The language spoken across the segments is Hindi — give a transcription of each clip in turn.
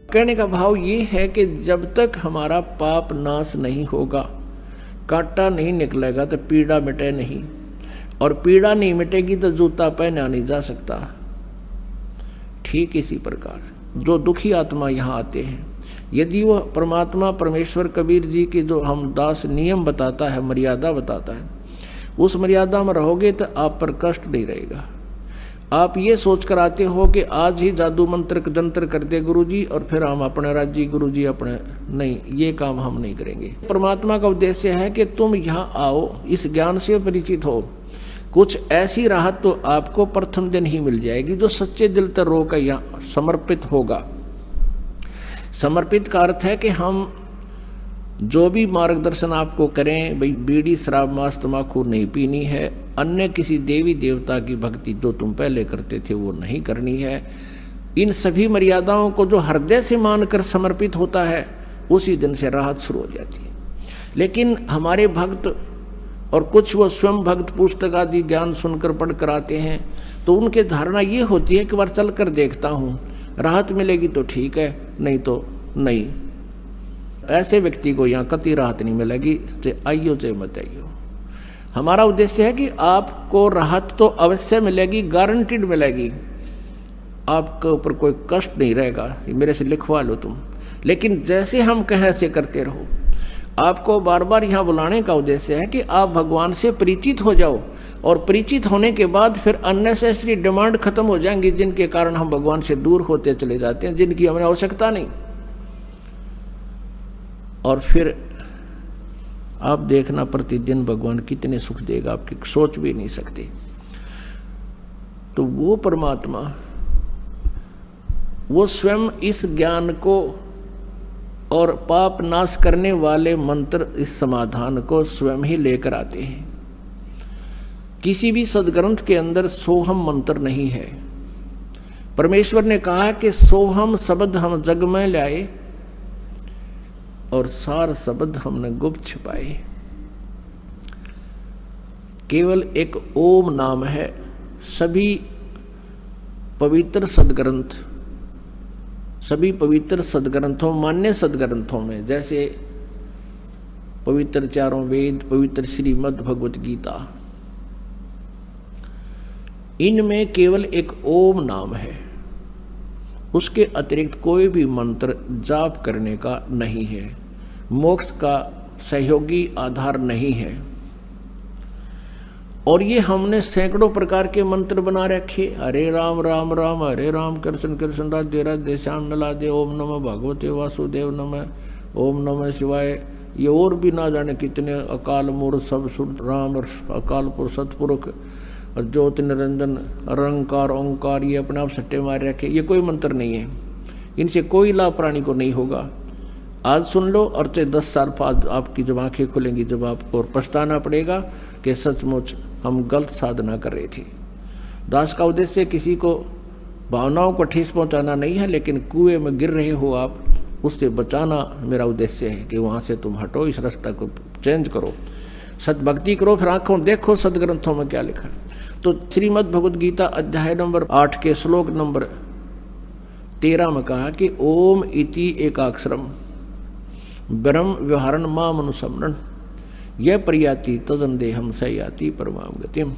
कहने का भाव ये है कि जब तक हमारा पाप नाश नहीं होगा, कांटा नहीं निकलेगा तो पीड़ा मिटे नहीं, और पीड़ा नहीं मिटेगी तो जूता पहना नहीं जा सकता। ठीक इसी प्रकार जो दुखी आत्मा यहाँ आते हैं, यदि वह परमात्मा परमेश्वर कबीर जी की जो हम दास नियम बताता है, मर्यादा बताता है, उस मर्यादा में रहोगे तो आप पर कष्ट नहीं रहेगा। आप ये सोच कर आते हो कि आज ही जादू मंत्र जंत्र कर दे गुरुजी और फिर हम अपने राज्य गुरुजी अपने, नहीं, ये काम हम नहीं करेंगे। परमात्मा का उद्देश्य है कि तुम यहाँ आओ, इस ज्ञान से परिचित हो, कुछ ऐसी राहत तो आपको प्रथम दिन ही मिल जाएगी जो सच्चे दिल तक रो कर यहाँ समर्पित होगा। समर्पित का अर्थ है कि हम जो भी मार्गदर्शन आपको करें, भाई बीड़ी शराब मांस तम्बाकू नहीं पीनी है, अन्य किसी देवी देवता की भक्ति जो तुम पहले करते थे वो नहीं करनी है, इन सभी मर्यादाओं को जो हृदय से मानकर समर्पित होता है उसी दिन से राहत शुरू हो जाती है। लेकिन हमारे भक्त और कुछ वो स्वयं भक्त पुस्तक आदि ज्ञान सुनकर पढ़ कर आते हैं तो उनके धारणा ये होती है कि बार चल कर देखता हूँ, राहत मिलेगी तो ठीक है, नहीं तो नहीं। ऐसे व्यक्ति को यहाँ कति राहत नहीं मिलेगी, चाहे आइयो चाहे मत आइयो। हमारा उद्देश्य है कि आपको राहत तो अवश्य मिलेगी, गारंटीड मिलेगी, आपके ऊपर कोई कष्ट नहीं रहेगा, मेरे से लिखवा लो तुम। लेकिन जैसे हम कहें ऐसे करते रहो। आपको बार बार यहाँ बुलाने का उद्देश्य है कि आप भगवान से परिचित हो जाओ, और परिचित होने के बाद फिर अननेसेसरी डिमांड खत्म हो जाएंगी, जिनके कारण हम भगवान से दूर होते चले जाते हैं, जिनकी हमें आवश्यकता नहीं। और फिर आप देखना प्रतिदिन भगवान कितने सुख देगा, आपकी सोच भी नहीं सकते। तो वो परमात्मा वो स्वयं इस ज्ञान को और पाप नाश करने वाले मंत्र, इस समाधान को स्वयं ही लेकर आते हैं। किसी भी सदग्रंथ के अंदर सोहम मंत्र नहीं है। परमेश्वर ने कहा कि सोहम शब्द हम जग में लाए और सार शब्द हमने गुप्त छिपाए। केवल एक ओम नाम है। सभी पवित्र सदग्रंथ, सभी पवित्र सदग्रंथों, मान्य सदग्रंथों में, जैसे पवित्र चारों वेद, पवित्र श्रीमद् भगवत गीता, इनमें केवल एक ओम नाम है। उसके अतिरिक्त कोई भी मंत्र जाप करने का नहीं है, मोक्ष का सहयोगी आधार नहीं है। और ये हमने सैकड़ों प्रकार के मंत्र बना रखे, हरे राम राम राम हरे राम, कृष्ण कृष्ण राधे राधे श्याम राधे, ओम नमः भगवते वासुदेव नमः, ओम नमः शिवाय। ये और भी ना जाने कितने अकाल मूर्त सब सुर राम, अकाल पुरुष सतपुरुष और ज्योति निरंजन अरंकार ओंकार, ये अपने आप सट्टे मारे रखे। ये कोई मंत्र नहीं है, इनसे कोई लाभ प्राणी को नहीं होगा। आज सुन लो और चाहे 10 साल बाद आपकी जब आंखें खुलेंगी, जब आपको पछताना पड़ेगा कि सचमुच हम गलत साधना कर रहे थे। दास का उद्देश्य किसी को भावनाओं को ठेस पहुंचाना नहीं है, लेकिन कुएं में गिर रहे हो आप, उससे बचाना मेरा उद्देश्य है कि वहां से तुम हटो, इस रास्ता को चेंज करो, सतभक्ति करो, फिर आंखों देखो सदग्रंथों में क्या लिखा है। तो श्रीमद् भगवद गीता अध्याय नंबर 8 के श्लोक नंबर 13 में कहा कि ओम इति एकाक्षरम ब्रह्म व्यवहारण माम अनुसमरण यह प्रयाति तदंदेहम सयाति परमाम गतिम।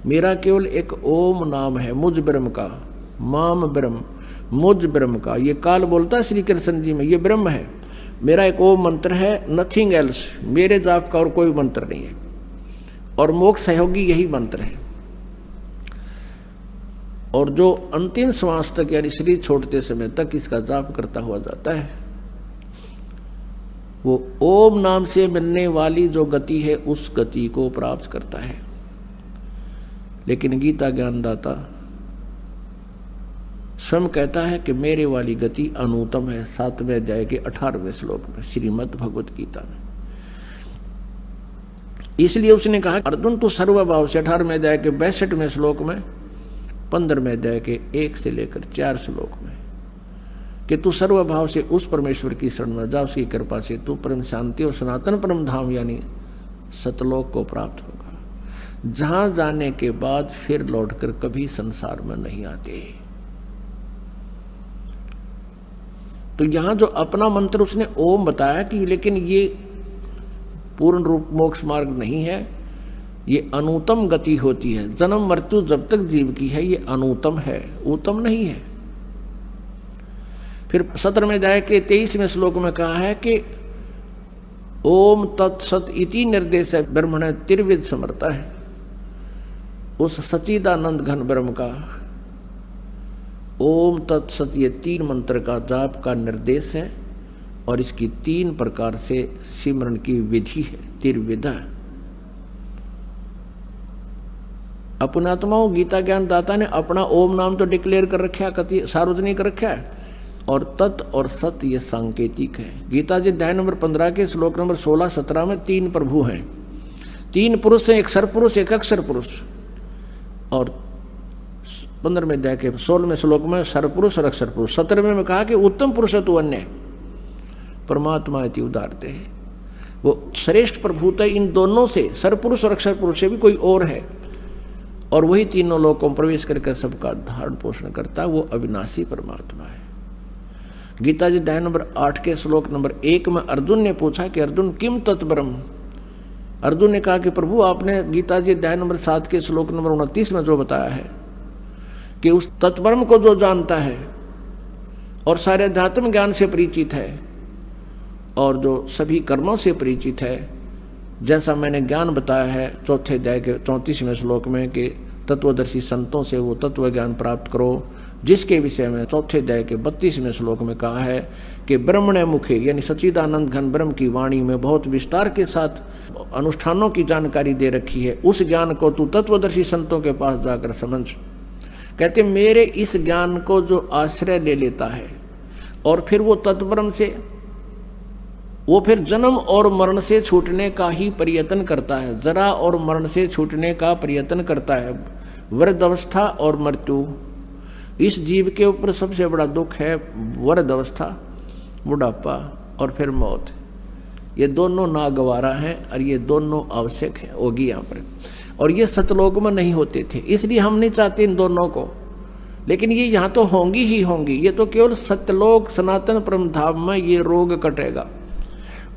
मेरा केवल एक ओम नाम है, मुझ ब्रह्म का, माम ब्रह्म, मुझ ब्रह्म का। ये काल बोलता है श्री कृष्ण जी में, ये ब्रह्म है। मेरा एक ओम मंत्र है, नथिंग एल्स, मेरे जाप का और कोई मंत्र नहीं है, और मोक्ष सहयोगी यही मंत्र है। और जो अंतिम श्वास तक यानी शरीर छोड़ते समय तक इसका जाप करता हुआ जाता है, वो ओम नाम से मिलने वाली जो गति है उस गति को प्राप्त करता है। लेकिन गीता ज्ञानदाता स्वयं कहता है कि मेरे वाली गति अनुत्तम है। 7वें अध्याय के 18वें श्लोक में श्रीमद् भगवत गीता में। इसलिए उसने कहा अर्जुन तू सर्वभाव से 18वें अध्याय के 62वें श्लोक में, 15वें अध्याय के 1 से लेकर 4 श्लोक में, कि तू सर्वभाव से उस परमेश्वर की शरण में जा, उसकी कृपा से तू परम शांति और सनातन परम धाम यानी सतलोक को प्राप्त होगा। जहां जाने के बाद फिर लौटकर कभी संसार में नहीं आते। तो यहां जो अपना मंत्र उसने ओम बताया कि लेकिन ये पूर्ण रूप मोक्ष मार्ग नहीं है, ये अनुतम गति होती है। जन्म मृत्यु जब तक जीव की है ये अनुतम है, उत्तम नहीं है। फिर 17वें अध्याय के 23वें श्लोक में कहा है कि ओम तत्सत इति निर्देश ब्रह्मण त्रिविध समर्था है। उस सच्चिदानंद घन ब्रह्म का ओम तत्सत ये 3 मंत्र का जाप का निर्देश है और इसकी 3 प्रकार से सिमरन की विधि है, त्रिविधा। अपनात्माओं गीता ज्ञान दाता ने अपना ओम नाम तो डिक्लेयर कर रखा है, कति सार्वजनिक रखा है, और तत् और सत ये सांकेतिक है। गीता जी अध्याय नंबर 15 के श्लोक नंबर 16-17 में 3 प्रभु हैं, 3 पुरुष हैं, एक सरपुरुष एक अक्षर पुरुष। और 15वें अध्याय के 16वें श्लोक में सरपुरुष और अक्षर पुरुष। 17वें में कहा कि उत्तम पुरुष तो अन्य परमात्मा इति उदारते है। वो श्रेष्ठ प्रभुता इन दोनों से, सरपुरुष और अक्षर पुरुष से भी कोई और है, और वही तीनों लोगों में प्रवेश करके सबका धारण पोषण करता है, वो अविनाशी परमात्मा है। गीता जी अध्याय नंबर 8 के श्लोक नंबर 1 में अर्जुन ने पूछा कि अर्जुन किम तत्ब्रह्म। अर्जुन ने कहा कि प्रभु आपने गीता जी अध्याय नंबर 7 के श्लोक नंबर 29 में जो बताया है कि उस तत्ब्रह्म को जो जानता है और सारे अध्यात्म ज्ञान से परिचित है और जो सभी कर्मों से परिचित है, जैसा मैंने ज्ञान बताया है 4 अध्याय के 34वें श्लोक में कि तत्वदर्शी संतों से वो तत्व ज्ञान प्राप्त करो, जिसके विषय में 4 अध्याय के 32वें श्लोक में कहा है कि ब्रह्मणे मुखे यानी सच्चिदानंद घन ब्रह्म की वाणी में बहुत विस्तार के साथ अनुष्ठानों की जानकारी दे रखी है। उस ज्ञान को तू तत्वदर्शी संतों के पास जाकर समझ। कहते मेरे इस ज्ञान को जो आश्रय ले लेता है और फिर वो तत्ब्रह्म से वो फिर जन्म और मरण से छूटने का ही प्रयत्न करता है, जरा और मरण से छूटने का प्रयत्न करता है। वृद्धावस्था और मृत्यु इस जीव के ऊपर सबसे बड़ा दुख है। वृद्धावस्था, बुढ़ापा और फिर मौत, ये दोनों नागवारा हैं और ये दोनों आवश्यक हैं, होगी यहाँ पर। और ये सतलोक में नहीं होते थे, इसलिए हम नहीं चाहते इन दोनों को, लेकिन ये यहाँ तो होंगी ही होंगी। ये तो केवल सतलोक सनातन परम धाम में ये रोग कटेगा,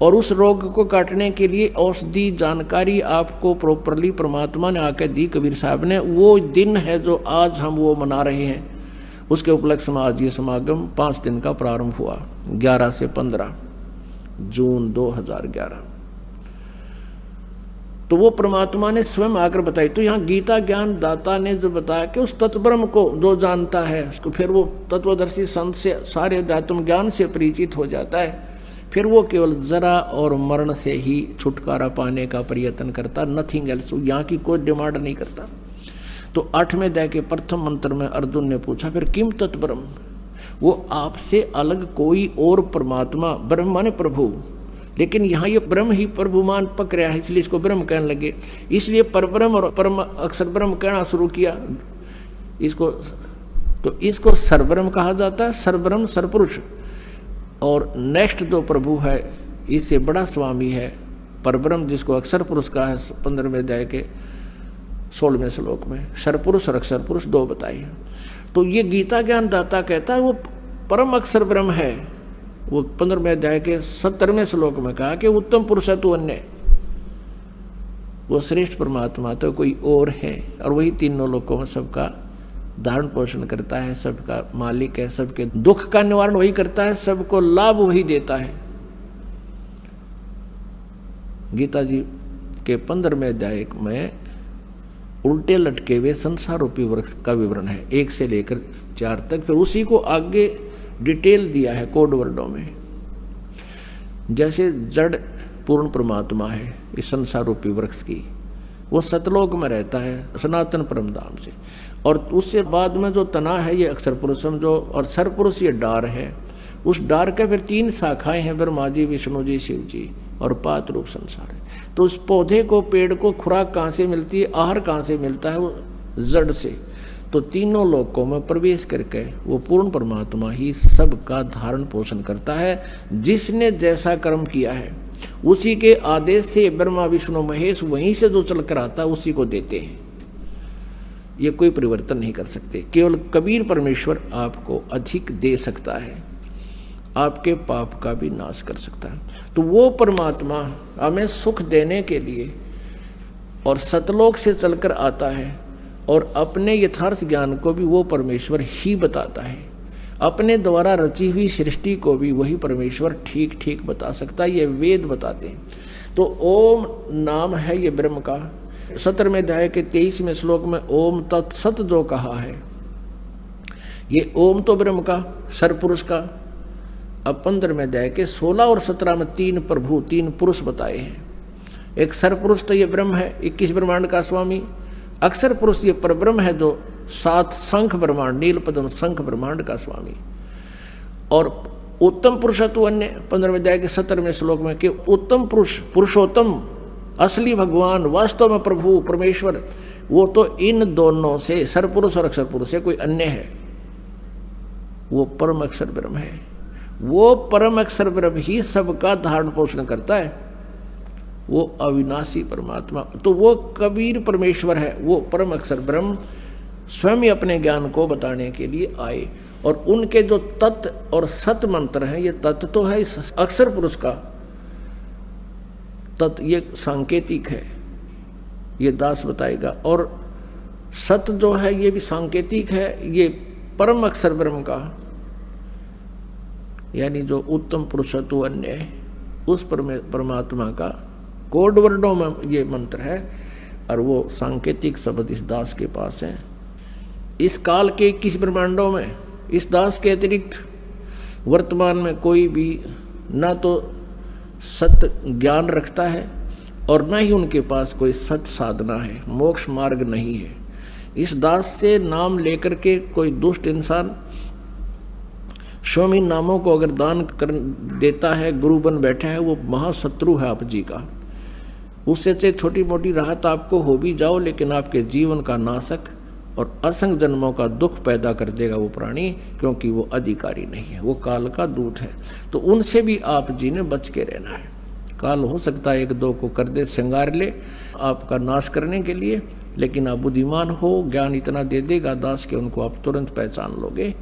और उस रोग को काटने के लिए औषधि जानकारी आपको प्रॉपरली परमात्मा ने आकर दी, कबीर साहब ने। वो दिन है जो आज हम वो मना रहे हैं, उसके उपलक्ष्य में आज ये समागम 5 दिन का प्रारंभ हुआ, 11 से 15 जून 2011। तो वो परमात्मा ने स्वयं आकर बताई। तो यहाँ गीता ज्ञान दाता ने जो बताया कि उस तत्ब्रह्म को जो जानता है उसको फिर वो तत्वदर्शी संत से सारे अध्यात्म ज्ञान से परिचित हो जाता है, फिर वो केवल जरा और मरण से ही छुटकारा पाने का प्रयत्न करता, नथिंग एल्स। यहाँ की कोई डिमांड नहीं करता। तो 8वें अध्याय के प्रथम मंत्र में अर्जुन ने पूछा फिर किम तत्ब्रह्म, वो आपसे अलग कोई और परमात्मा, ब्रह्म माने प्रभु, लेकिन यहाँ ये ब्रह्म ही प्रभुमान पक रहा है, इसलिए इसको ब्रह्म कहने लगे। इसलिए परब्रह्म और परम अक्षर ब्रह्म कहना शुरू किया इसको। तो इसको सरब्रह्म कहा जाता है, सरब्रह्म सरपुरुष। और नेक्स्ट जो प्रभु है इससे बड़ा स्वामी है परब्रह्म, जिसको अक्षर पुरुष कहा है 15वें अध्याय के 16वें श्लोक में। सरपुरुष और अक्षर पुरुष 2 बताइए। तो ये गीता ज्ञान दाता कहता है वो परम अक्षर ब्रह्म है। वो 15वें अध्याय के 17वें श्लोक में कहा कि उत्तम पुरुष है तो अन्य, वो श्रेष्ठ परमात्मा तो कोई और है, और वही तीनों लोकों में सबका धारण पोषण करता है, सबका मालिक है, सबके दुख का निवारण वही करता है, सबको लाभ वही देता है। गीता जी के 15वें अध्याय में उल्टे लटके हुए संसार रूपी वृक्ष का विवरण है, 1 से लेकर 4 तक। फिर उसी को आगे डिटेल दिया है कोड वर्डों में। जैसे जड़ पूर्ण परमात्मा है इस संसार रूपी वृक्ष की, वो सतलोक में रहता है सनातन परम धाम से, और उससे बाद में जो तना है ये अक्षर पुरुषम जो, और सरपुरुष ये डार है। उस डार के फिर 3 शाखाएं हैं, ब्रह्मा जी, विष्णु जी, शिव जी, और 5 रूप संसार है। तो उस पौधे को, पेड़ को खुराक कहाँ से मिलती है, आहार कहाँ से मिलता है, वो जड़ से। तो तीनों लोकों में प्रवेश करके वो पूर्ण परमात्मा ही सबका धारण पोषण करता है। जिसने जैसा कर्म किया है, उसी के आदेश से ब्रह्मा विष्णु महेश वहीं से जो चल कर आता उसी को देते हैं। ये कोई परिवर्तन नहीं कर सकते। केवल कबीर परमेश्वर आपको अधिक दे सकता है, आपके पाप का भी नाश कर सकता है। तो वो परमात्मा हमें सुख देने के लिए और सतलोक से चलकर आता है, और अपने यथार्थ ज्ञान को भी वो परमेश्वर ही बताता है। अपने द्वारा रची हुई सृष्टि को भी वही परमेश्वर ठीक ठीक बता सकता है, ये वेद बताते हैं। तो ओम नाम है ये ब्रह्म का। 17वें अध्याय के 23वें श्लोक में ओम तत्सत जो कहा है, ये ओम तो ब्रह्म का, सरपुरुष का। अब 15वें अध्याय के 16 और 17 में तीन प्रभु, तीन पुरुष बताए हैं। एक सरपुरुष तो ये ब्रह्म है, 21 ब्रह्मांड का स्वामी। अक्षर पुरुष ये परब्रह्म है जो 7 शंख ब्रह्मांड, नील पद्म शंख ब्रह्मांड का स्वामी। और उत्तम पुरुषत्व अन्य 15वें अध्याय के 17वें श्लोक में कि उत्तम पुरुष, पुरुषोत्तम, असली भगवान, वास्तव में प्रभु परमेश्वर, वो तो इन दोनों से, सरपुरुष और अक्षर पुरुष से कोई अन्य है। वो परम अक्षर ब्रह्म है। वो परम अक्षर ब्रह्म ही सबका धारण पोषण करता है। वो अविनाशी परमात्मा, तो वो कबीर परमेश्वर है। वो परम अक्षर ब्रह्म स्वयं ही अपने ज्ञान को बताने के लिए आए। और उनके जो तत्व और सत मंत्र हैं, ये तत्व तो है इस अक्षर पुरुष का तत्व, ये सांकेतिक है, ये दास बताएगा। और सत जो है ये भी सांकेतिक है, ये परम अक्षर ब्रह्म का, यानी जो उत्तम पुरुषत्व अन्य है, उस परमात्मा का कोड वर्णों में ये मंत्र है। और वो सांकेतिक शब्द इस दास के पास है। इस काल के 21 ब्रह्मांडों में इस दास के अतिरिक्त वर्तमान में कोई भी ना तो सत्य ज्ञान रखता है और ना ही उनके पास कोई सत्य साधना है, मोक्ष मार्ग नहीं है। इस दास से नाम लेकर के कोई दुष्ट इंसान स्वामी नामों को अगर दान कर देता है, गुरु बन बैठा है, वो महाशत्रु है आप जी का। उससे से छोटी मोटी राहत आपको हो भी जाओ, लेकिन आपके जीवन का नाशक और असंख्य जन्मों का दुख पैदा कर देगा वो प्राणी, क्योंकि वो अधिकारी नहीं है, वो काल का दूत है। तो उनसे भी आप जी ने बच के रहना है। काल हो सकता है 1-2 को कर दे, श्रृंगार ले आपका नाश करने के लिए, लेकिन आप बुद्धिमान हो, ज्ञान इतना दे देगा दास के उनको आप तुरंत पहचान लोगे।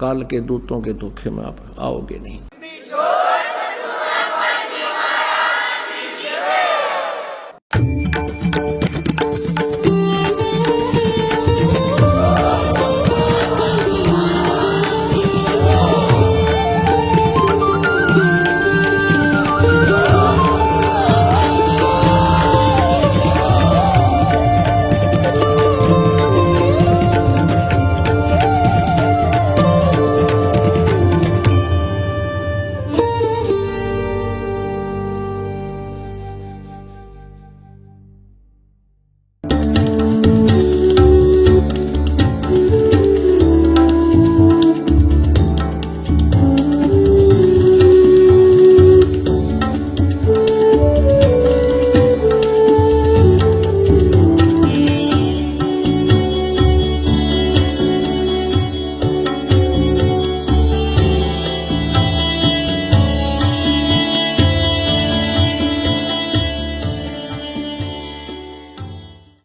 काल के दूतों के धोखे में आप आओगे नहीं।